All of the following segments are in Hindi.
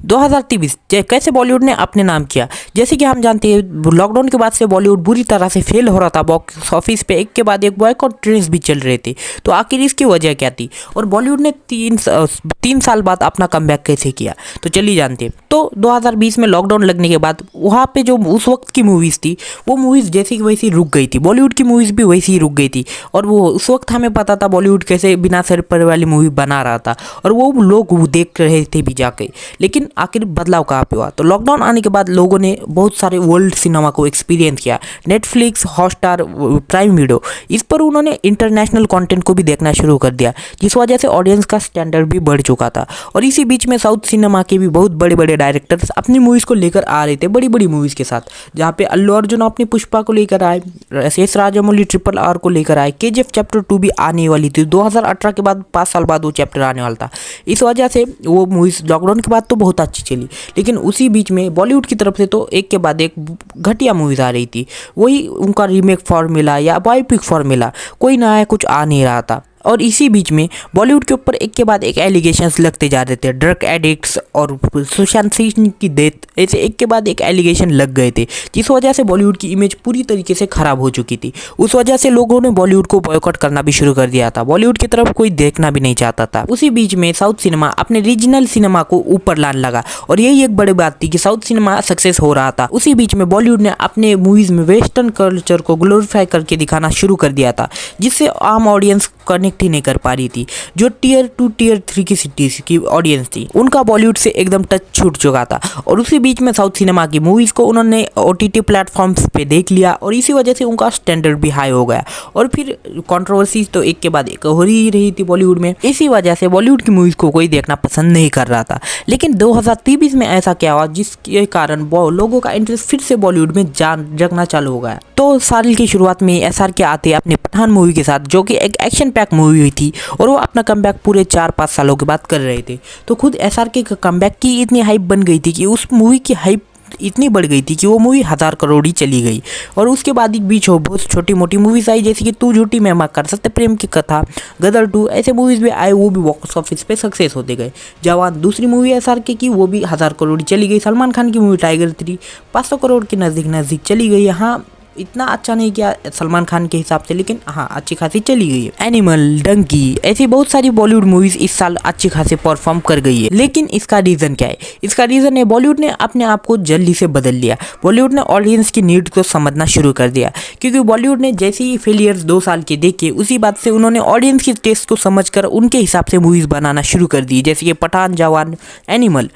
2023 कैसे बॉलीवुड ने अपने नाम किया। जैसे कि हम जानते हैं लॉकडाउन के बाद से बॉलीवुड बुरी तरह से फेल हो रहा था बॉक्स ऑफिस पे, एक के बाद एक बॉयकॉट ट्रेंड्स भी चल रहे थे। तो आखिर इसकी वजह क्या थी और बॉलीवुड ने तीन साल बाद अपना कमबैक कैसे किया, तो चलिए जानते हैं। तो 2020 में लॉकडाउन लगने के बाद वहाँ पे जो उस वक्त की मूवीज़ थी वो मूवीज़ जैसी की वैसी रुक गई थी, बॉलीवुड की मूवीज़ भी वैसी ही रुक गई थी। और वो उस वक्त हमें पता था बॉलीवुड कैसे बिना सर पर वाली मूवी बना रहा था और वो लोग देख रहे थे भी जाके। लेकिन आखिर बदलाव कहाँ पे हुआ, तो लॉकडाउन आने के बाद लोगों ने बहुत सारे वर्ल्ड सिनेमा को एक्सपीरियंस किया। नेटफ्लिक्स, हॉटस्टार, प्राइम वीडियो, इस पर उन्होंने इंटरनेशनल कंटेंट को भी देखना शुरू कर दिया, जिस वजह से ऑडियंस का स्टैंडर्ड भी बढ़ चुका था। और इसी बीच में साउथ सिनेमा के भी बहुत बड़े बड़े डायरेक्टर्स अपनी मूवीज़ को लेकर आ रहे थे, बड़ी बड़ी मूवीज़ के साथ, जहाँ पे अल्लू अर्जुन अपनी पुष्पा को लेकर आए, एस राजामौली RRR को लेकर आए, KGF चैप्टर 2 भी आने वाली थी 2018 के बाद, 5 साल बाद वो चैप्टर आने वाला था। इस वजह से वो मूवीज़ लॉकडाउन के बाद तो बहुत अच्छी चली, लेकिन उसी बीच में बॉलीवुड की तरफ से तो एक के बाद एक घटिया मूवीज़ आ रही थी। वही उनका रीमेक फॉर्मूला या बायोपिक फॉर्मूला, कोई नया कुछ आ नहीं रहा था। और इसी बीच में बॉलीवुड के ऊपर एक के बाद एक एलिगेशंस लगते जा रहे थे, ड्रग एडिक्ट्स और सुशांत सिंह की डेथ, ऐसे एक के बाद एक एलिगेशन लग गए थे, जिस वजह से बॉलीवुड की इमेज पूरी तरीके से ख़राब हो चुकी थी। उस वजह से लोगों ने बॉलीवुड को बॉयकॉट करना भी शुरू कर दिया था, बॉलीवुड की तरफ कोई देखना भी नहीं चाहता था। उसी बीच में साउथ सिनेमा अपने रीजनल सिनेमा को ऊपर लाने लगा और यही एक बड़ी बात थी कि साउथ सिनेमा सक्सेस हो रहा था। उसी बीच में बॉलीवुड ने अपने मूवीज़ में वेस्टर्न कल्चर को ग्लोरीफाई करके दिखाना शुरू कर दिया था, जिससे आम ऑडियंस कनेक्ट ही नहीं कर पा रही थी। जो Tier 2 Tier 3 की सिटीज़ की ऑडियंस थी उनका बॉलीवुड से एकदम टच छूट चुका था। और उसी बीच में साउथ सिनेमा की मूवीज़ को उन्होंने OTT प्लेटफॉर्म्स पे देख लिया और इसी वजह से उनका स्टैंडर्ड भी हाई हो गया। और फिर कंट्रोवर्सीज तो एक के बाद एक हो ही रही थी बॉलीवुड में, इसी वजह से बॉलीवुड की मूवीज़ को कोई देखना पसंद नहीं कर रहा था। लेकिन 2023 में ऐसा क्या हुआ जिसके कारण लोगों का इंटरेस्ट फिर से बॉलीवुड में जगना चालू हो गया। तो साल की शुरुआत में SRK आते अपने पठान मूवी के साथ, जो कि एक एक्शन पैक मूवी हुई थी और वो अपना कमबैक पूरे 4-5 सालों के बाद कर रहे थे। तो खुद SRK का कमबैक की इतनी हाइप बन गई थी कि उस मूवी की हाइप इतनी बढ़ गई थी कि वो मूवी 1000 करोड़ ही चली गई। और उसके बाद एक बीच हो बहुत छोटी मोटी मूवीज़ आई, जैसे कि तू झूठी मैं मक्कार, सत्य प्रेम की कथा, गदर 2, ऐसे मूवीज़ भी आए, वो भी बॉक्स ऑफिस पे सक्सेस होते गए। जवान दूसरी मूवी SRK की, वो भी 1000 करोड़ चली गई। सलमान खान की मूवी टाइगर 3 500 करोड़ के नज़दीक चली गई। हाँ, इतना अच्छा नहीं किया सलमान खान के हिसाब से, लेकिन हाँ अच्छी खासी चली गई है। एनिमल, डंकी, ऐसी बहुत सारी बॉलीवुड मूवीज इस साल अच्छी खासी परफॉर्म कर गई है। लेकिन इसका रीज़न क्या है? इसका रीज़न है बॉलीवुड ने अपने आप को जल्दी से बदल लिया। बॉलीवुड ने ऑडियंस की नीड को समझना शुरू कर दिया, क्योंकि बॉलीवुड ने जैसे ही फेलियर्स 2 साल के देखे, उसी बात से उन्होंने ऑडियंस की टेस्ट को समझकर उनके हिसाब से मूवीज़ बनाना शुरू कर दी। जैसे कि पठान, जवान, एनिमल,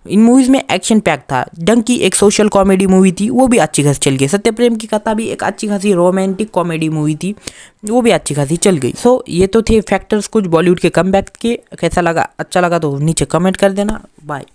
इन मूवीज़ में एक्शन पैक था। डंकी एक सोशल कॉमेडी मूवी थी, वो भी अच्छी खासी चल गई। सत्य प्रेम की कथा भी एक अच्छी खासी रोमांटिक कॉमेडी मूवी थी, वो भी अच्छी खासी चल गई। सो ये तो थे फैक्टर्स कुछ बॉलीवुड के कमबैक के। कैसा लगा? अच्छा लगा तो नीचे कमेंट कर देना। बाय।